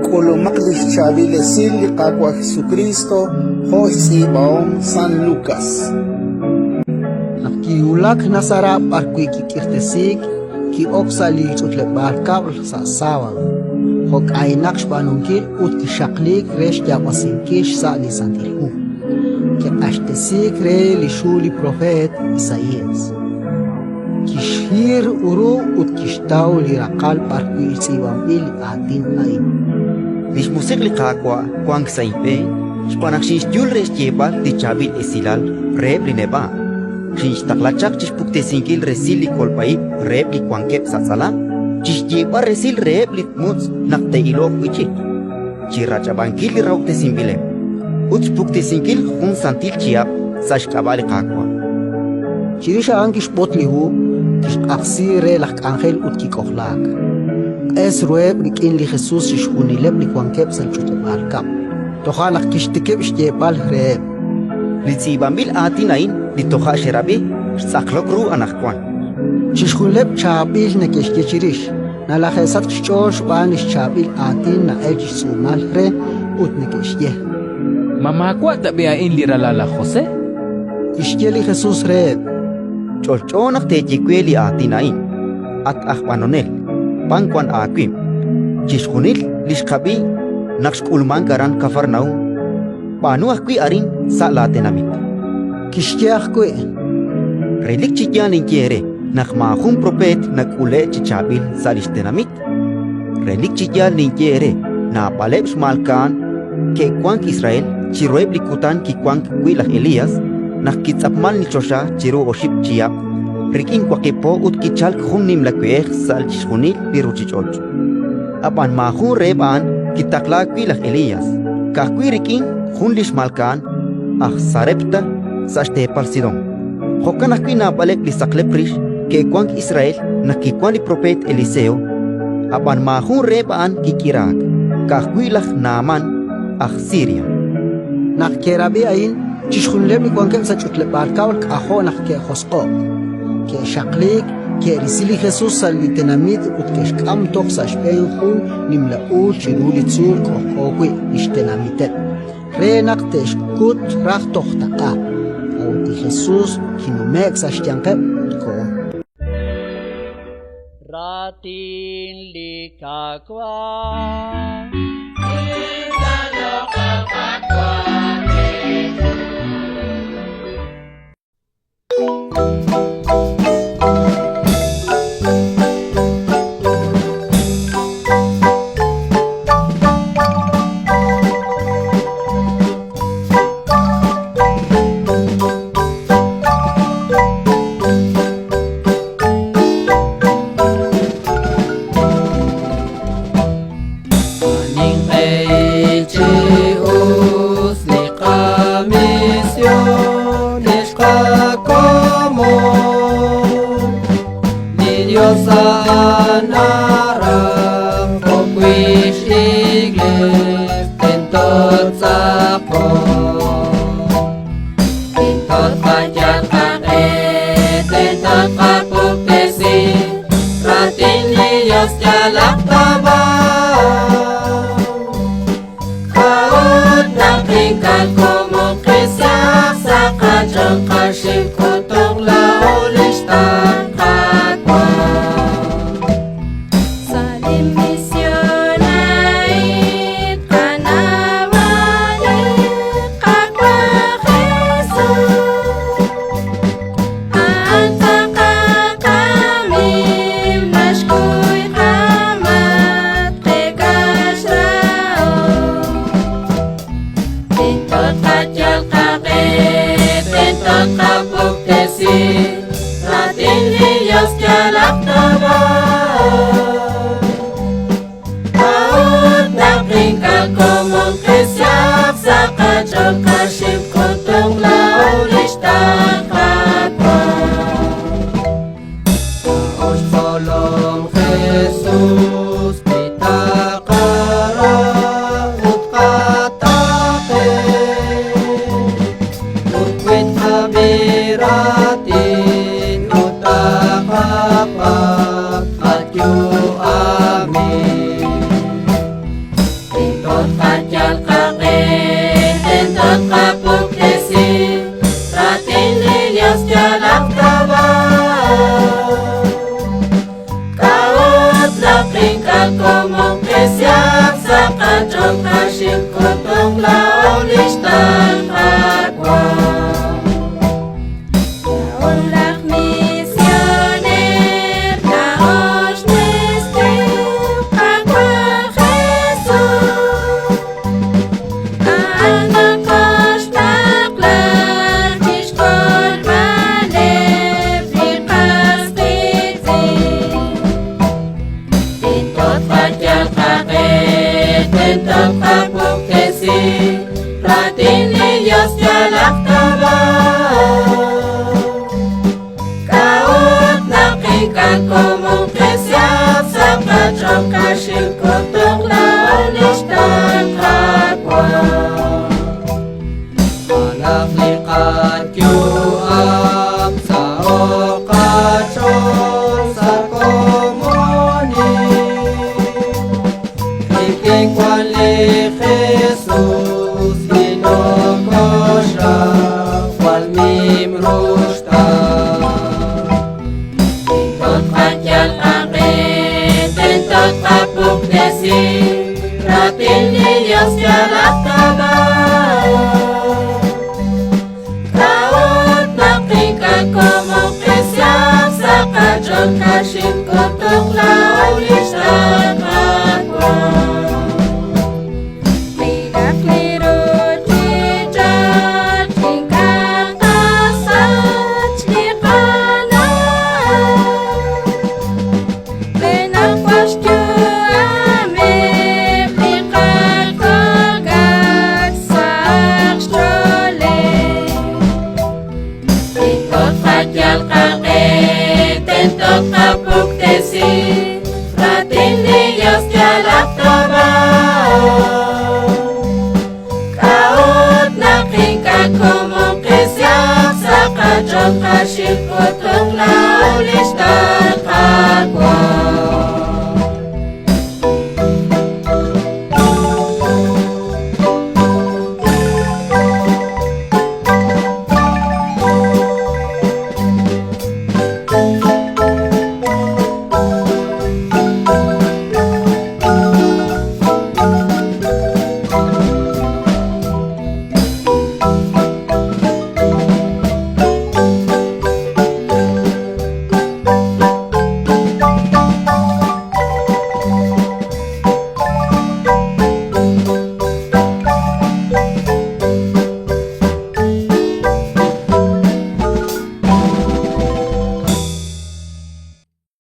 Colomaklis Chavile Silli Kakwa Jesucristo, Josibao San Lucas. Nakiulak nasara parkui kikirtesik, ki oksali utle barkabl sa sawang. Hok ainak shpanungkil ut ki shaklik resh yawasinkish sa lisantilhu. Ki ashtesik re lishuli profet Isaías. Kishhir uru ut kishtau lirakal parkui siwambil atin ain. Lish musik li kakwa kwang saipe, shpanakshis yul resh yeba di chabil esilal reb li neba. Shish taklachak chish puktesinkil resil li kolpai reb li kwangkep sasala. Chish yeba resil reb li muts nakte ilok wichit. Chirachabankil li raukte simbilem. Uts puktesinkil hun santil chiap sash kabali kakwa. Chirisha ankish potlihu, kish aksi re lak angel ut kikohlak. Es rueb likin li Jesus shishunileb li kwankep sal chutebalkap. Tohalak kish tikeb shtepal reb. Litzibambil atinain li toha sherabi saklok ru anakwan. Shishunleb chabil na kishkechirish. Na la jesat kishchosh banish chabil atin na elch sumal re ut na kishye. Mamakwa tabiain liralala Jose? Kishye li Jesus reb. Cholchonak te jikweli atinain. At akwanonel. Pangkwan akwim. Chishunil lishkabi nakshkulman garan kafarnau. Panu akwi arin sa latenamit. Kishye akwe. Relik chikyan inkiere. Nakmahum propet nakule chichabil sa lishtenamit. Relik chikyan inkiere. Na paleb shmalkan. Ke kwank Israel chiroeb likutan ki kwank wilah Elias. Nakitsapmal ni chosha chiru oship chiap. Rikin kwakepo ut kichalk humnim lakweh sal chishunil piruchichol. Apan mahun reban kitaklak wilah Elias. Kakwi rikin hunlish malkan sarepta sashtepal sidon. Hokan akwi na balek li sakleprish ke kwank Israel nakikwan li prophet Eliseo. Apan mahun reban kikirak. Kakwi lah Naaman Syria. Nakkerabi ain chishunleb li kwankep sa chutlebalkawal kaho nakke hosko. Ke shaklik ke risili Jesus sal litenamit ut keshkam tok sa shpenhu nimlau chiruli tsur kokokwi ishtenamitet. Renak teshkut rak tohtaka. Auti Jesus kinumek sa shtyankep ko. Ratin likakwa Amin. tinggal como que se saca choca sin cotón la olista agua. Olah misioner kaos neste agua Jesus. Anak kos taklar kishkol mane vikas tizi. Tintot fajal kaget tentot kapuk kesi. Platini yos jalak tabah. Kaut nakikan como que se saca choca sin cotón la olista agua. Malaklikan kiuap sa okasyon sa komuni. Ikikwan li Jesus hinokosya wal mimrusta. Tintot patyal akit, tintot papuk desi. Ratil ni Diyos jalak tabah. Kaut nakikan como que se saca choca sin cotón la olista agua. Lidak lirut lijat tingkang kasat di kanan. Lenakwas juame blikal kogat sak strole. Tintot fajal kakit, tintot kapuk tesi. Ratil ni Diyos jalak tabah. Kaut nakikan como que se saca choca sin cotón la olista agua.